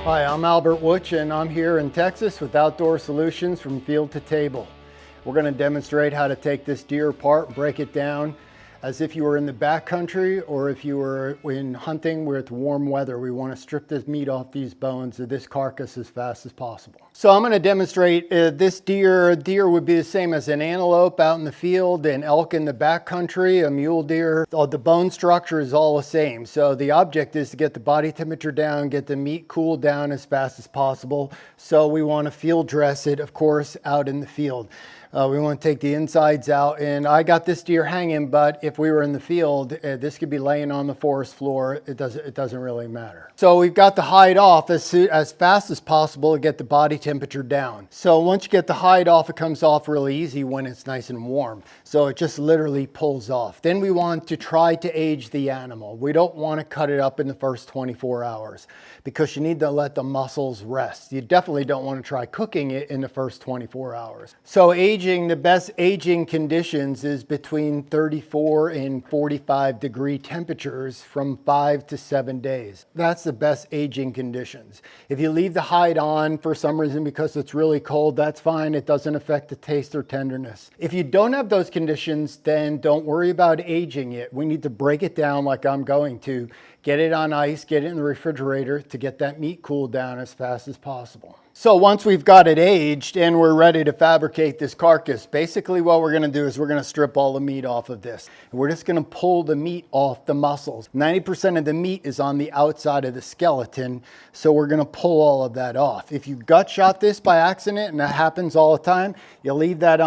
Hi, I'm Albert Wustch, and I'm here in Texas with Outdoor Solutions from Field to Table. We're going to demonstrate how to take this deer apart and break it down as if you were in the backcountry or if you were in hunting with warm weather. We want to strip this meat off these bones of this carcass as fast as possible. So I'm going to demonstrate this deer. A deer would be the same as an antelope out in the field, an elk in the backcountry, a mule deer. The bone structure is all the same. So the object is to get the body temperature down, get the meat cooled down as fast as possible. So we want to field dress it, of course, out in the field. We want to take the insides out, and I got this deer hanging, but if we were in the field, this could be laying on the forest floor. It doesn't really matter. So we've got the hide off as fast as possible to get the body temperature down. So once you get the hide off, it comes off really easy when it's nice and warm. So it just literally pulls off. Then we want to try to age the animal. We don't want to cut it up in the first 24 hours because you need to let the muscles rest. You definitely don't want to try cooking it in the first 24 hours. So the best aging conditions is between 34 and 45 degree temperatures from 5 to 7 days. That's the best aging conditions. If you leave the hide on for some reason because it's really cold, that's fine. It doesn't affect the taste or tenderness. If you don't have those conditions, then don't worry about aging it. We need to break it down like I'm going to. Get it on ice, get it in the refrigerator to get that meat cooled down as fast as possible. So once we've got it aged and we're ready to fabricate this carcass, basically what we're going to do is we're going to strip all the meat off of this. And we're just going to pull the meat off the muscles. 90% of the meat is on the outside of the skeleton, so we're going to pull all of that off. If you gut shot this by accident, and that happens all the time, you leave that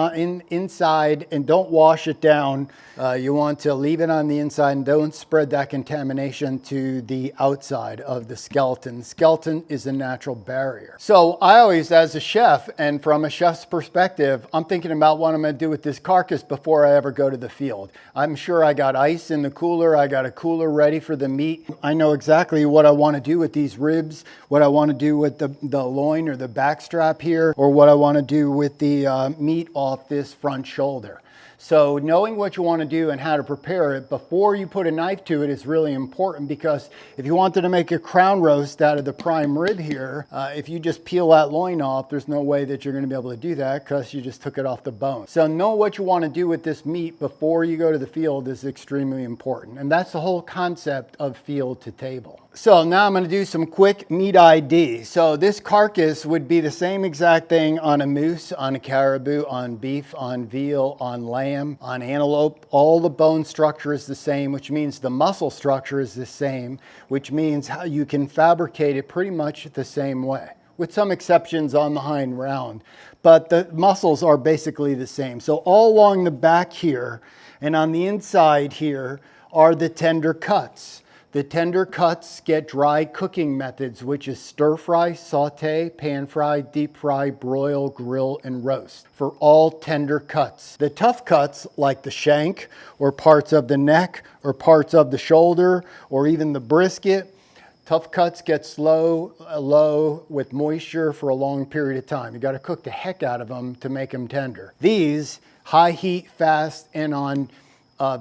inside and don't wash it down. You want to leave it on the inside and don't spread that contamination to the outside of the skeleton. The skeleton is a natural barrier. So I always, as a chef, and from a chef's perspective, I'm thinking about what I'm going to do with this carcass before I ever go to the field. I'm sure I got ice in the cooler. I got a cooler ready for the meat. I know exactly what I want to do with these ribs, what I want to do with the loin or the back strap here, or what I want to do with the meat off this front shoulder. So knowing what you want to do and how to prepare it before you put a knife to it is really important, because if you wanted to make a crown roast out of the prime rib here, if you just peel that loin off, there's no way that you're going to be able to do that because you just took it off the bone. So know what you want to do with this meat before you go to the field is extremely important. And that's the whole concept of field to table. So now I'm going to do some quick meat ID. So this carcass would be the same exact thing on a moose, on a caribou, on beef, on veal, on lamb, on antelope. All the bone structure is the same, which means the muscle structure is the same, which means how you can fabricate it pretty much the same way, with some exceptions on the hind round. But the muscles are basically the same. So all along the back here and on the inside here are the tender cuts. The tender cuts get dry cooking methods, which is stir fry, saute, pan fry, deep fry, broil, grill, and roast for all tender cuts. The tough cuts, like the shank or parts of the neck or parts of the shoulder or even the brisket, tough cuts get low with moisture for a long period of time. You got to cook the heck out of them to make them tender. These high heat, fast, and on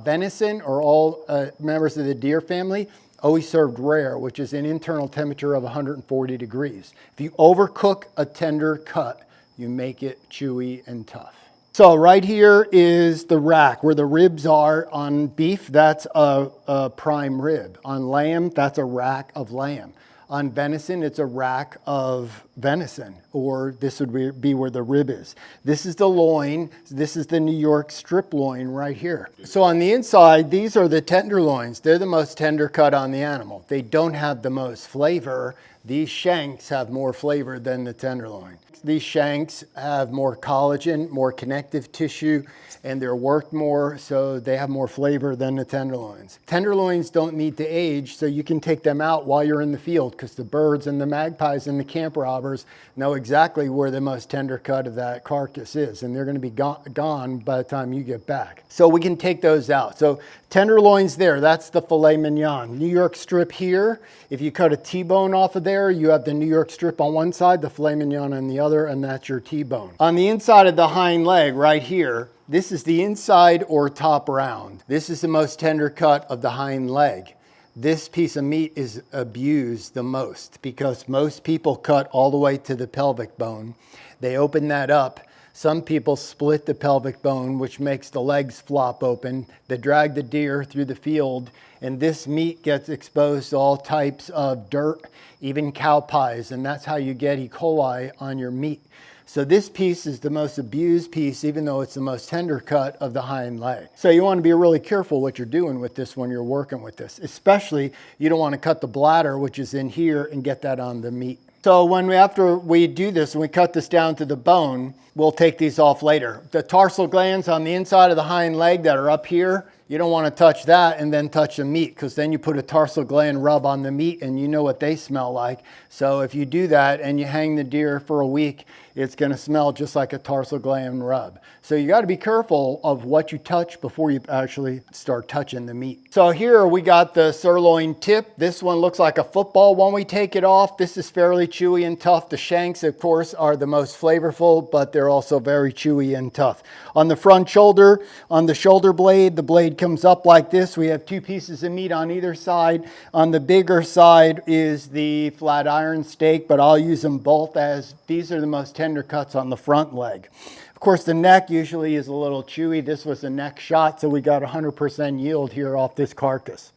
venison or all members of the deer family, always served rare, which is an internal temperature of 140 degrees. If you overcook a tender cut, you make it chewy and tough. So right here is the rack where the ribs are. On beef, that's a prime rib. On lamb, that's a rack of lamb. On venison, it's a rack of venison, or this would be where the rib is. This is the loin. This is the New York strip loin right here. So on the inside, these are the tenderloins. They're the most tender cut on the animal. They don't have the most flavor. These shanks have more flavor than the tenderloin. These shanks have more collagen, more connective tissue, and they're worked more, so they have more flavor than the tenderloins. Tenderloins don't need to age, so you can take them out while you're in the field, because the birds and the magpies and the camp robbers know exactly where the most tender cut of that carcass is, and they're going to be gone by the time you get back. So we can take those out. So tenderloins there, that's the filet mignon. New York strip here, if you cut a T-bone off of there, you have the New York strip on one side, the filet mignon on the other, and that's your T-bone. On the inside of the hind leg right here, this is the inside or top round. This is the most tender cut of the hind leg. this piece of meat is abused the most because most people cut all the way to the pelvic bone. They open that up. Some people split the pelvic bone, which makes the legs flop open. They drag the deer through the field, and this meat gets exposed to all types of dirt, even cow pies, and that's how you get E. coli on your meat. So this piece is the most abused piece, even though it's the most tender cut of the hind leg. So you want to be really careful what you're doing with this when you're working with this. Especially, you don't want to cut the bladder, which is in here, and get that on the meat. So after we do this and we cut this down to the bone, we'll take these off later. The tarsal glands on the inside of the hind leg that are up here, you don't want to touch that and then touch the meat, because then you put a tarsal gland rub on the meat and you know what they smell like. So if you do that and you hang the deer for a week, it's going to smell just like a tarsal gland rub. So you got to be careful of what you touch before you actually start touching the meat. So here we got the sirloin tip. This one looks like a football when we take it off. This is fairly chewy and tough. The shanks, of course, are the most flavorful, but they're also very chewy and tough. On the front shoulder, on the shoulder blade, the blade comes up like this. We have two pieces of meat on either side. On the bigger side is the flat iron steak, but I'll use them both as these are the most tender cuts on the front leg. Of course, the neck usually is a little chewy. This was a neck shot, so we got 100% yield here off this carcass.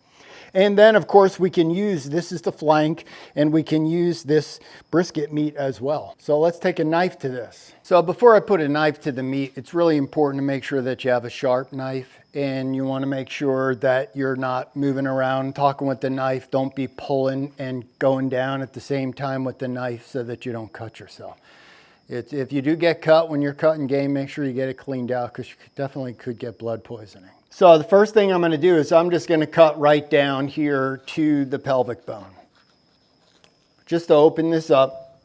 And then, of course, we can use, this is the flank, and we can use this brisket meat as well. So let's take a knife to this. So before I put a knife to the meat, it's really important to make sure that you have a sharp knife, and you want to make sure that you're not moving around, talking with the knife. Don't be pulling and going down at the same time with the knife so that you don't cut yourself. If you do get cut when you're cutting game, make sure you get it cleaned out, because you definitely could get blood poisoning. So the first thing I'm going to do is I'm just going to cut right down here to the pelvic bone. Just to open this up.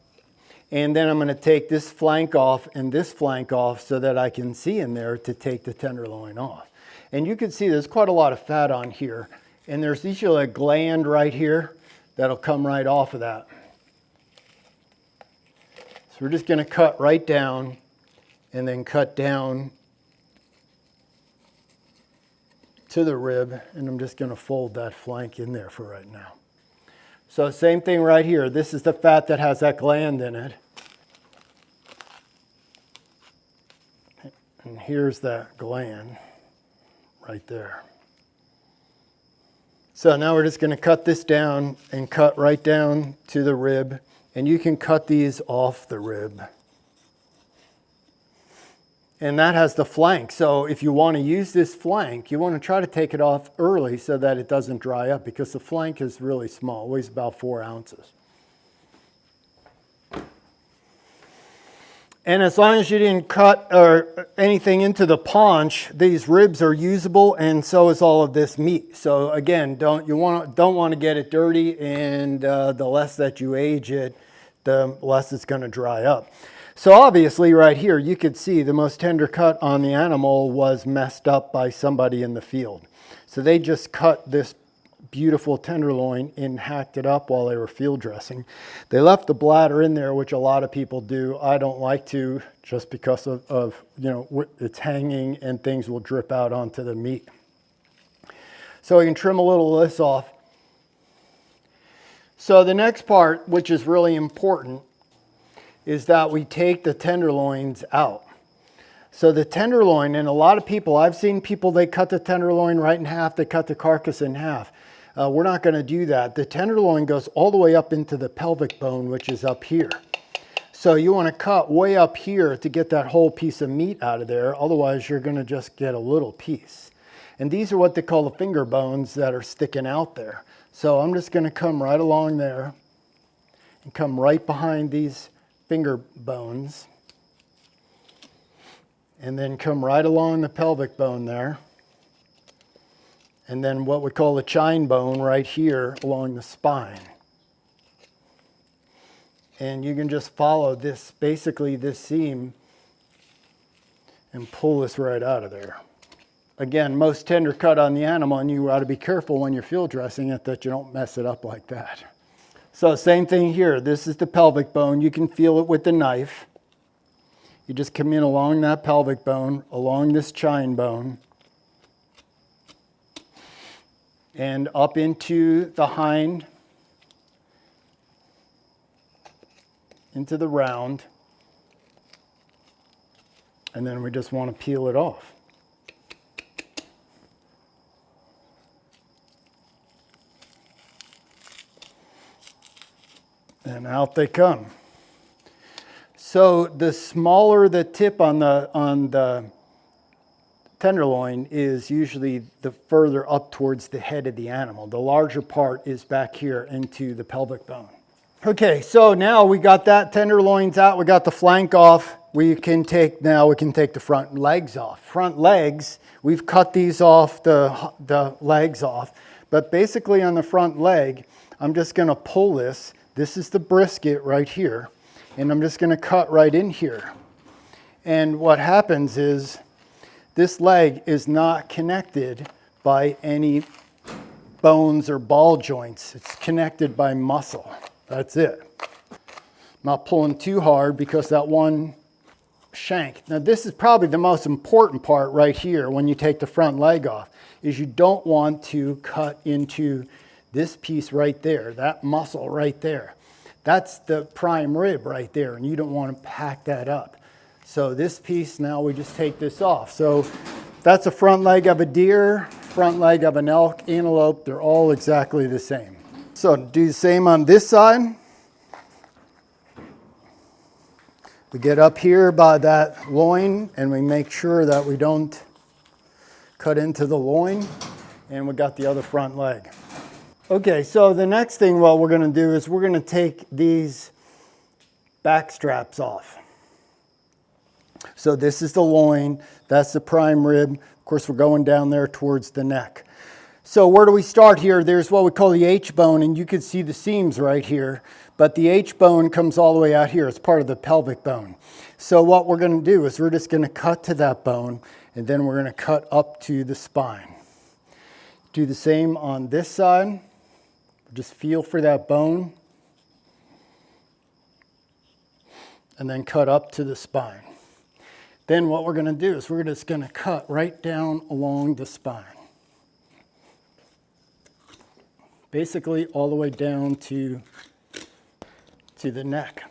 And then I'm going to take this flank off and this flank off so that I can see in there to take the tenderloin off. And you can see there's quite a lot of fat on here. And there's usually a gland right here that'll come right off of that. So we're just going to cut right down and then cut down to the rib, and I'm just going to fold that flank in there for right now. So same thing right here. This is the fat that has that gland in it. And here's that gland right there. So now we're just going to cut this down and cut right down to the rib. And you can cut these off the rib. And that has the flank. So if you want to use this flank, you want to try to take it off early so that it doesn't dry up, because the flank is really small, weighs about 4 ounces. And as long as you didn't cut or anything into the paunch, these ribs are usable, and so is all of this meat. So again, don't want to get it dirty, and the less that you age it, the less it's going to dry up. So obviously right here, you could see the most tender cut on the animal was messed up by somebody in the field. So they just cut this beautiful tenderloin and hacked it up while they were field dressing. They left the bladder in there, which a lot of people do. I don't like to, just because of it's hanging and things will drip out onto the meat. So we can trim a little of this off. So the next part, which is really important, is that we take the tenderloins out. So the tenderloin, and a lot of people, I've seen people, they cut the tenderloin right in half, they cut the carcass in half. We're not going to do that. The tenderloin goes all the way up into the pelvic bone, which is up here. So you want to cut way up here to get that whole piece of meat out of there. Otherwise, you're going to just get a little piece. And these are what they call the finger bones that are sticking out there. So I'm just going to come right along there and come right behind these finger bones, and then come right along the pelvic bone there, and then what we call the chine bone right here along the spine. And you can just follow this, basically this seam, and pull this right out of there. Again, most tender cut on the animal, and you ought to be careful when you're field dressing it that you don't mess it up like that. So same thing here. This is the pelvic bone. You can feel it with the knife. You just come in along that pelvic bone, along this chine bone, and up into the hind, into the round, and then we just want to peel it off. And out they come. So the smaller the tip on the tenderloin is usually the further up towards the head of the animal. The larger part is back here into the pelvic bone. Okay, so now we got that tenderloins out, we got the flank off. We can take the front legs off. Front legs, we've cut these off, the legs off. But basically on the front leg, I'm just gonna pull this. This is the brisket right here. And I'm just gonna cut right in here. And what happens is this leg is not connected by any bones or ball joints. It's connected by muscle. That's it. I'm not pulling too hard because that one shank. Now this is probably the most important part right here when you take the front leg off, is you don't want to cut into this piece right there, that muscle right there. That's the prime rib right there, and you don't want to pack that up. So this piece, now we just take this off. So that's a front leg of a deer, front leg of an elk, antelope, they're all exactly the same. So do the same on this side. We get up here by that loin and we make sure that we don't cut into the loin, and we got the other front leg. Okay, so the next thing what we're gonna do is we're gonna take these back straps off. So this is the loin, that's the prime rib. Of course, we're going down there towards the neck. So where do we start here? There's what we call the H-bone, and you can see the seams right here. But the H-bone comes all the way out here. It's part of the pelvic bone. So what we're gonna do is we're just gonna cut to that bone, and then we're gonna cut up to the spine. Do the same on this side. Just feel for that bone, and then cut up to the spine. Then what we're gonna do is we're just gonna cut right down along the spine. Basically all the way down to the neck.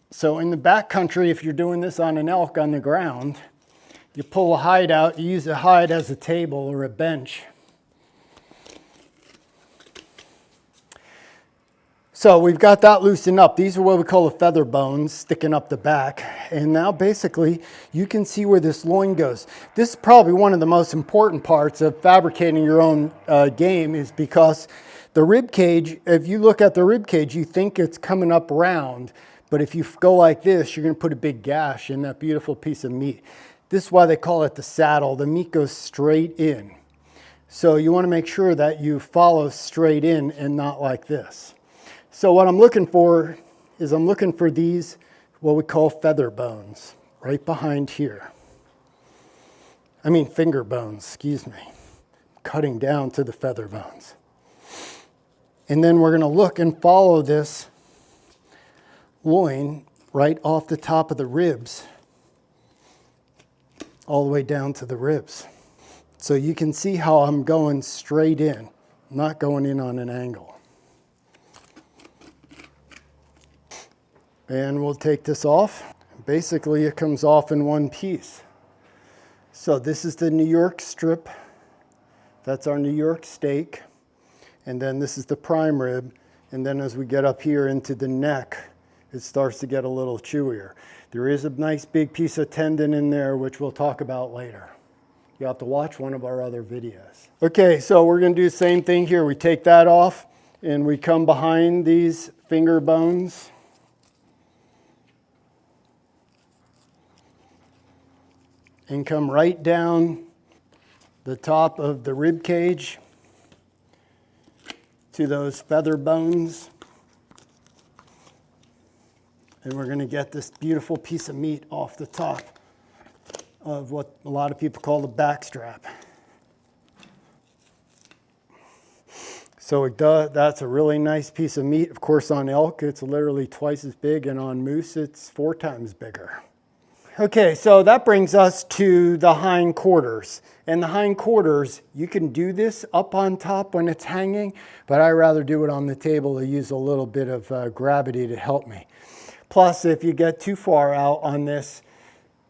So in the back country, if you're doing this on an elk on the ground, you pull a hide out, you use a hide as a table or a bench. So we've got that loosened up. These are what we call the feather bones sticking up the back. And now basically you can see where this loin goes. This is probably one of the most important parts of fabricating your own game, is because the rib cage, if you look at the rib cage, you think it's coming up round, but if you go like this, you're gonna put a big gash in that beautiful piece of meat. This is why they call it the saddle. The meat goes straight in. So you wanna make sure that you follow straight in and not like this. So what I'm looking for is I'm looking for these, what we call feather bones, right behind here. I mean finger bones, excuse me. Cutting down to the feather bones. And then we're gonna look and follow this loin right off the top of the ribs, all the way down to the ribs. So you can see how I'm going straight in, not going in on an angle. And we'll take this off. Basically, it comes off in one piece. So this is the New York strip. That's our New York steak. And then this is the prime rib. And then as we get up here into the neck, it starts to get a little chewier. There is a nice big piece of tendon in there, which we'll talk about later. You'll have to watch one of our other videos. Okay, so we're gonna do the same thing here. We take that off and we come behind these finger bones. And come right down the top of the rib cage to those feather bones. And we're gonna get this beautiful piece of meat off the top of what a lot of people call the back strap. So that's a really nice piece of meat. Of course, on elk, it's literally twice as big, and on moose, it's 4 times bigger. Okay, so that brings us to the hindquarters. And the hindquarters, you can do this up on top when it's hanging, but I rather do it on the table to use a little bit of gravity to help me. Plus, if you get too far out on this,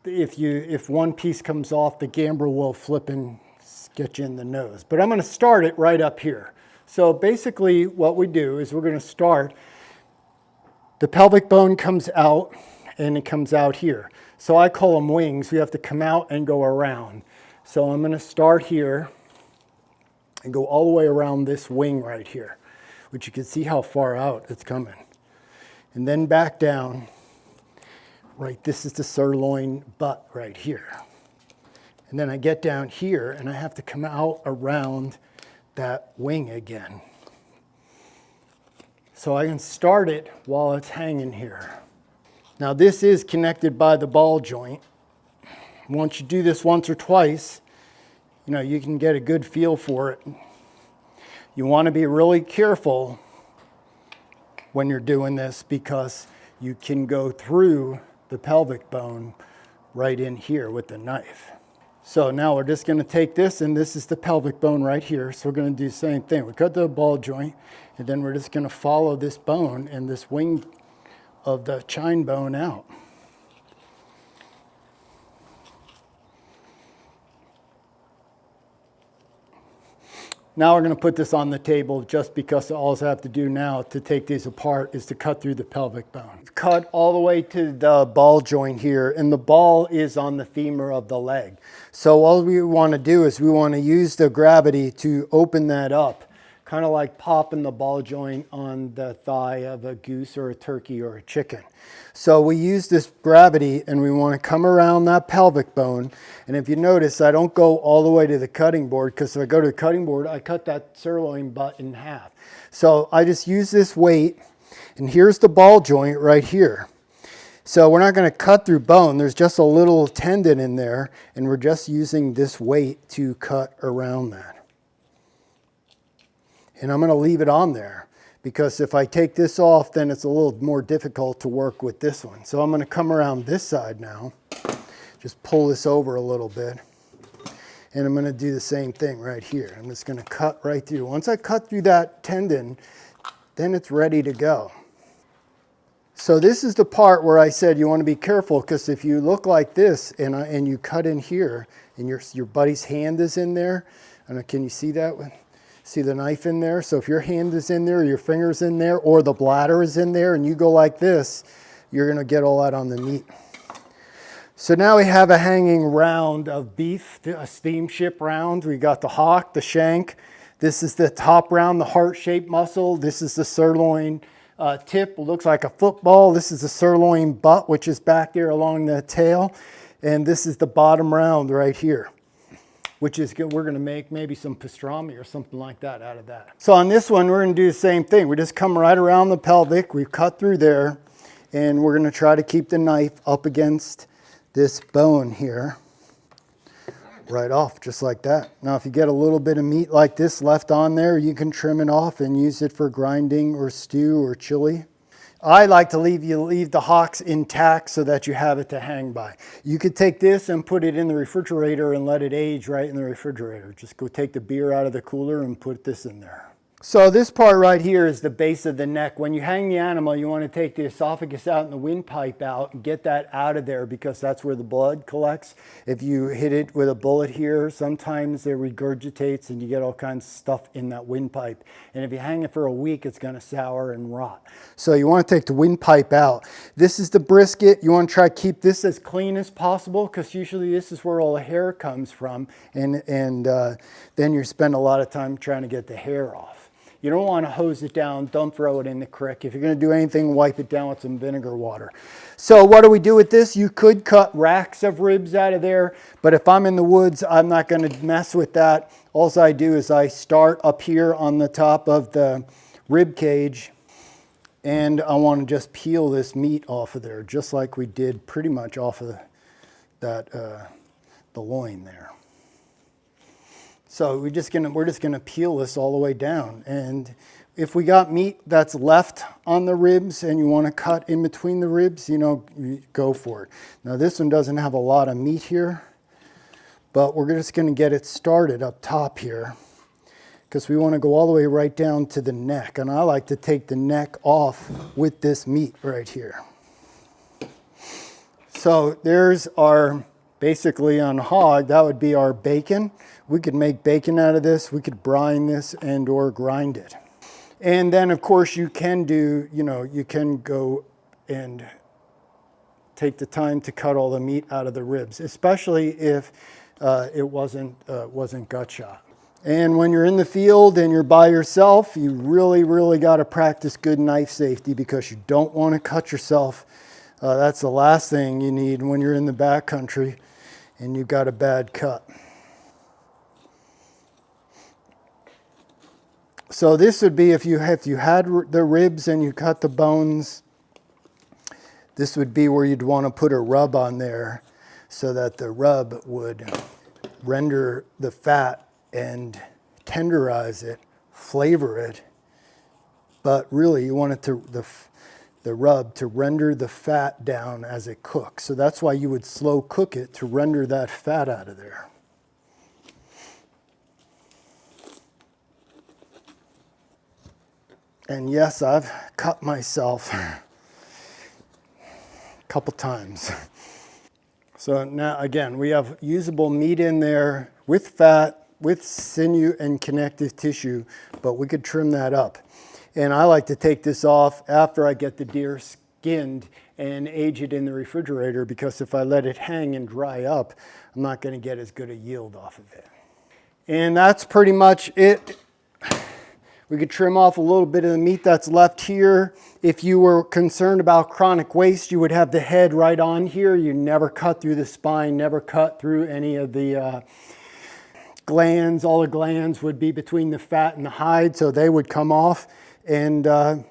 if one piece comes off, the gambrel will flip and get you in the nose. But I'm going to start it right up here. So basically what we do is we're going to start, the pelvic bone comes out and it comes out here. So I call them wings. We have to come out and go around. So I'm going to start here and go all the way around this wing right here, which you can see how far out it's coming. And then back down. Right, this is the sirloin butt right here. And then I get down here and I have to come out around that wing again. So I can start it while it's hanging here. Now this is connected by the ball joint. Once you do this once or twice, you can get a good feel for it. You want to be really careful when you're doing this because you can go through the pelvic bone right in here with the knife. So now we're just going to take this, and this is the pelvic bone right here. So we're going to do the same thing. We cut the ball joint, and then we're just going to follow this bone and this wing of the chine bone out. Now we're going to put this on the table just because all I have to do now to take these apart is to cut through the pelvic bone. Cut all the way to the ball joint here, and the ball is on the femur of the leg. So all we want to do is we want to use the gravity to open that up, kind of like popping the ball joint on the thigh of a goose or a turkey or a chicken. So we use this gravity and we want to come around that pelvic bone. And if you notice, I don't go all the way to the cutting board because if I go to the cutting board, I cut that sirloin butt in half. So I just use this weight, and here's the ball joint right here. So we're not going to cut through bone. There's just a little tendon in there, and we're just using this weight to cut around that. And I'm going to leave it on there because if I take this off, then it's a little more difficult to work with this one. So I'm going to come around this side now, just pull this over a little bit, and I'm going to do the same thing right here. I'm just going to cut right through. Once I cut through that tendon, then it's ready to go. So this is the part where I said you want to be careful because if you look like this and you cut in here and your buddy's hand is in there, can you see that? See the knife in there? So if your hand is in there, your finger's in there, or the bladder is in there, and you go like this, you're going to get all that on the meat. So now we have a hanging round of beef, a steamship round. We got the hock, the shank. This is the top round, the heart-shaped muscle. This is the sirloin tip. It looks like a football. This is the sirloin butt, which is back there along the tail. And this is the bottom round right here, which is good. We're going to make maybe some pastrami or something like that out of that. So on this one, we're going to do the same thing. We just come right around the pelvic. We cut through there, and we're going to try to keep the knife up against this bone here, right off, just like that. Now, if you get a little bit of meat like this left on there, you can trim it off and use it for grinding or stew or chili. I like to leave the hocks intact so that you have it to hang by. You could take this and put it in the refrigerator and let it age right in the refrigerator. Just go take the beer out of the cooler and put this in there. So this part right here is the base of the neck. When you hang the animal, you want to take the esophagus out and the windpipe out and get that out of there because that's where the blood collects. If you hit it with a bullet here, sometimes it regurgitates and you get all kinds of stuff in that windpipe. And if you hang it for a week, it's going to sour and rot. So you want to take the windpipe out. This is the brisket. You want to try to keep this as clean as possible because usually this is where all the hair comes from. And then you spend a lot of time trying to get the hair off. You don't want to hose it down. Don't throw it in the creek. If you're going to do anything, wipe it down with some vinegar water. So what do we do with this? You could cut racks of ribs out of there, but if I'm in the woods, I'm not going to mess with that. All I do is I start up here on the top of the rib cage, and I want to just peel this meat off of there, just like we did pretty much off of the loin there. So we're just gonna peel this all the way down. And if we got meat that's left on the ribs and you want to cut in between the ribs, you go for it. Now this one doesn't have a lot of meat here, but we're just gonna get it started up top here because we want to go all the way right down to the neck. And I like to take the neck off with this meat right here. So there's our, basically on hog, that would be our bacon. We could make bacon out of this. We could brine this and or grind it. And then of course you can do, you can go and take the time to cut all the meat out of the ribs, especially if it wasn't gut shot. And when you're in the field and you're by yourself, you really got to practice good knife safety because you don't want to cut yourself. That's the last thing you need when you're in the backcountry and you've got a bad cut. So this would be if you had the ribs and you cut the bones, this would be where you'd want to put a rub on there so that the rub would render the fat and tenderize it, flavor it. But really you want it to, the rub to render the fat down as it cooks. So that's why you would slow cook it to render that fat out of there. And yes, I've cut myself a couple times. So now again, we have usable meat in there with fat, with sinew and connective tissue, but we could trim that up. And I like to take this off after I get the deer skinned and age it in the refrigerator, because if I let it hang and dry up, I'm not going to get as good a yield off of it. And that's pretty much it. We could trim off a little bit of the meat that's left here. If you were concerned about chronic waste, you would have the head right on here. You never cut through the spine, never cut through any of the glands. All the glands would be between the fat and the hide, so they would come off, and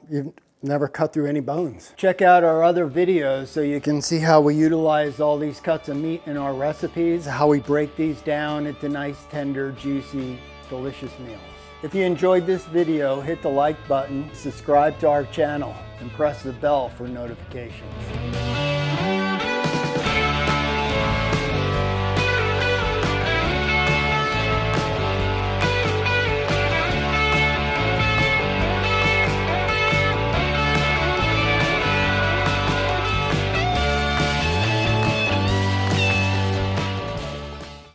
you never cut through any bones. Check out our other videos so you can see how we utilize all these cuts of meat in our recipes, how we break these down into nice, tender, juicy, delicious meals. If you enjoyed this video, hit the like button, subscribe to our channel, and press the bell for notifications.